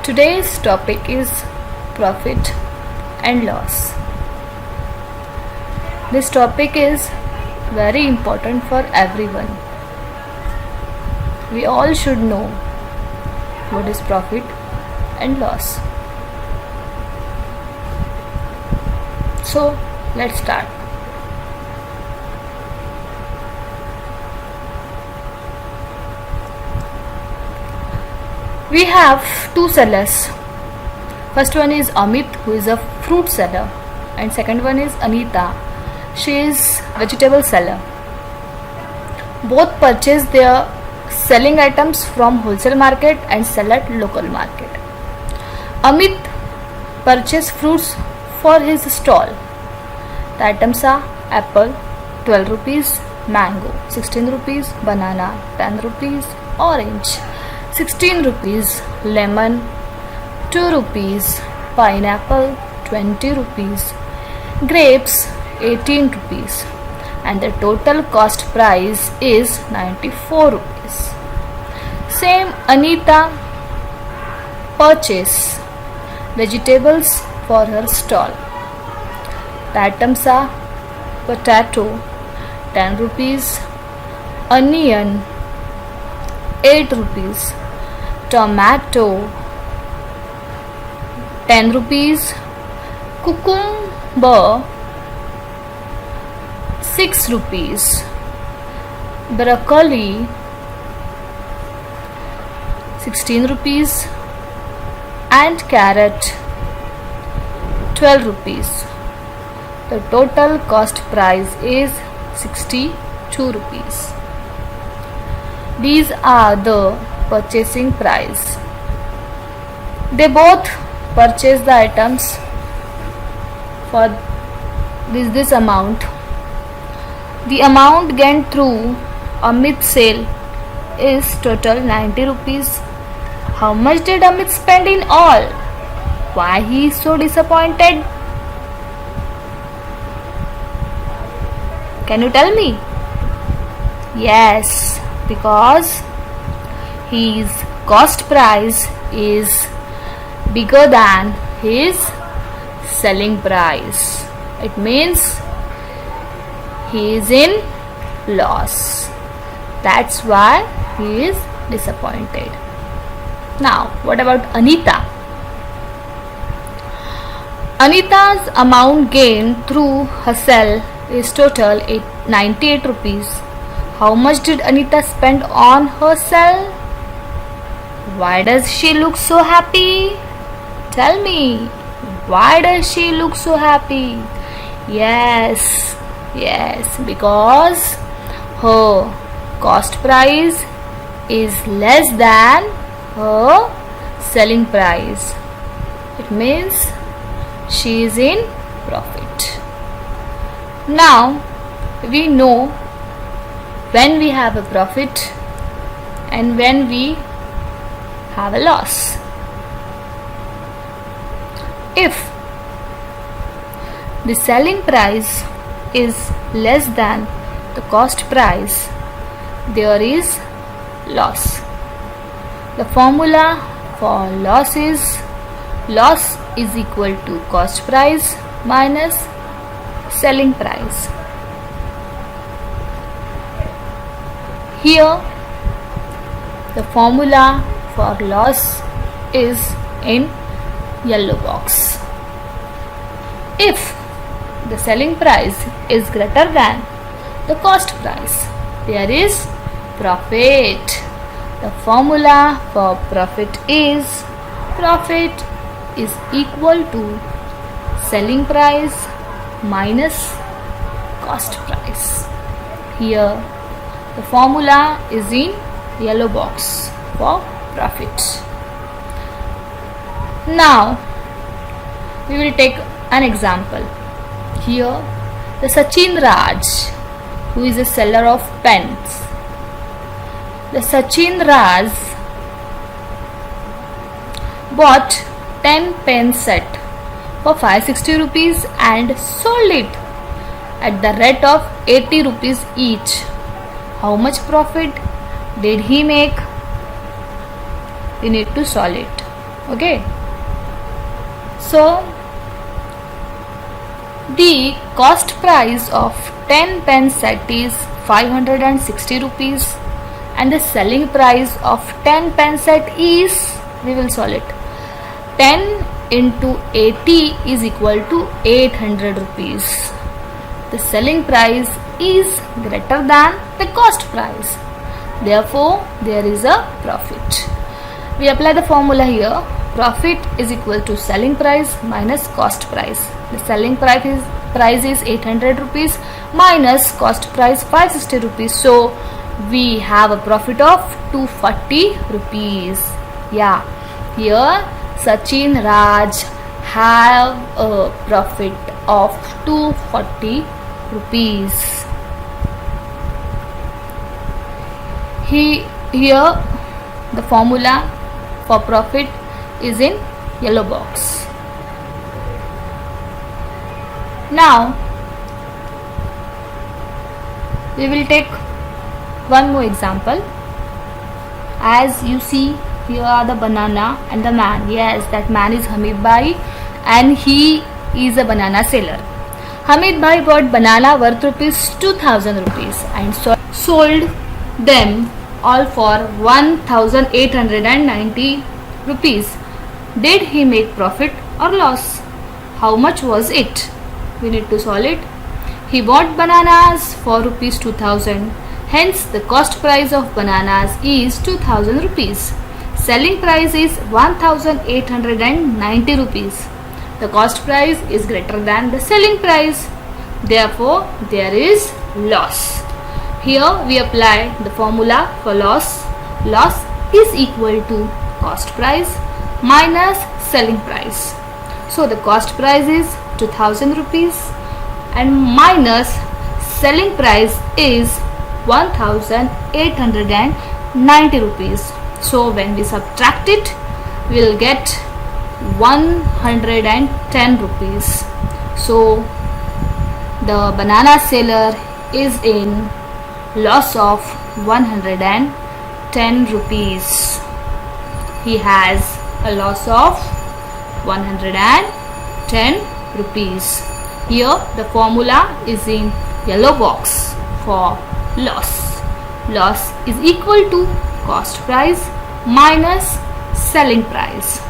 Today's topic is profit and loss. This topic is very important for everyone. We all should know what is profit and loss. So, let's start. We have two sellers. First one is Amit, who is a fruit seller, and second one is Anita. She is vegetable seller. Both purchase their selling items from wholesale market and sell at local market. Amit purchase fruits for his stall. The items are apple 12 rupees, mango 16 rupees, banana 10 rupees, orange 16 rupees, lemon 2 rupees, pineapple 20 rupees, grapes 18 rupees, and the total cost price is 94 rupees. Same Anita purchase vegetables for her stall. The items are potato 10 rupees, onion 8 rupees, tomato 10 rupees, cucumber 6 rupees, broccoli 16 rupees, and carrot 12 rupees. The total cost price is 62 rupees. These are the purchasing price. They both purchase the items for this amount. The amount gained through Amit's sale is total 90 rupees. How much did Amit spend in all? Why he is so disappointed? Can you tell me? Yes, because his cost price is bigger than his selling price. It means he is in loss. That's why he is disappointed. Now, what about Anita? Anita's amount gained through her sale is total 98 rupees. How much did Anita spend on her sale? Why does she look so happy? Tell me, why does she look so happy? Yes, because her cost price is less than her selling price. It means she is in profit. Now we know when we have a profit and when we have a loss. If the selling price is less than the cost price, there is loss. The formula for loss is equal to cost price minus selling price. Here the formula for loss is in yellow box. If the selling price is greater than the cost price, there is profit. The formula for profit is equal to selling price minus cost price. Here the formula is in yellow box for profit. Now we will take an example. Here the Sachin Raj, who is a seller of pens. The Sachin Raj bought 10 pen set for 560 rupees and sold it at the rate of 80 rupees each. How much profit did he make? We need to solve it. Okay, so the cost price of 10 pen set is 560 rupees and the selling price of 10 pen set is, we will solve it, 10 into 80 is equal to 800 rupees. The selling price is greater than the cost price. Therefore, there is a profit. We apply the formula here. Profit is equal to selling price minus cost price. The selling price is 800 rupees minus cost price 560 rupees. So, we have a profit of 240 rupees. Yeah, here Sachin Raj have a profit of 240 rupees. Here the formula for profit is in yellow box. Now we will take one more example. As you see, here are the banana and the man. Yes, that man is Hamid Bhai and he is a banana seller. Hamid Bhai bought banana worth rupees 2000 rupees and sold them all for 1890 rupees. Did he make profit or loss? How much was it? We need to solve it. He bought bananas for rupees 2000. Hence the cost price of bananas is 2000 rupees. Selling price is 1890 rupees. The cost price is greater than the selling price. Therefore, there is loss. Here we apply the formula for loss. Loss is equal to cost price minus selling price. So the cost price is 2000 rupees and minus selling price is 1890 rupees. So when we subtract it, we will get 110 rupees. So the banana seller is in loss of 110 rupees. He has a loss of 110 rupees. Here the formula is in yellow box for loss. Loss is equal to cost price minus selling price.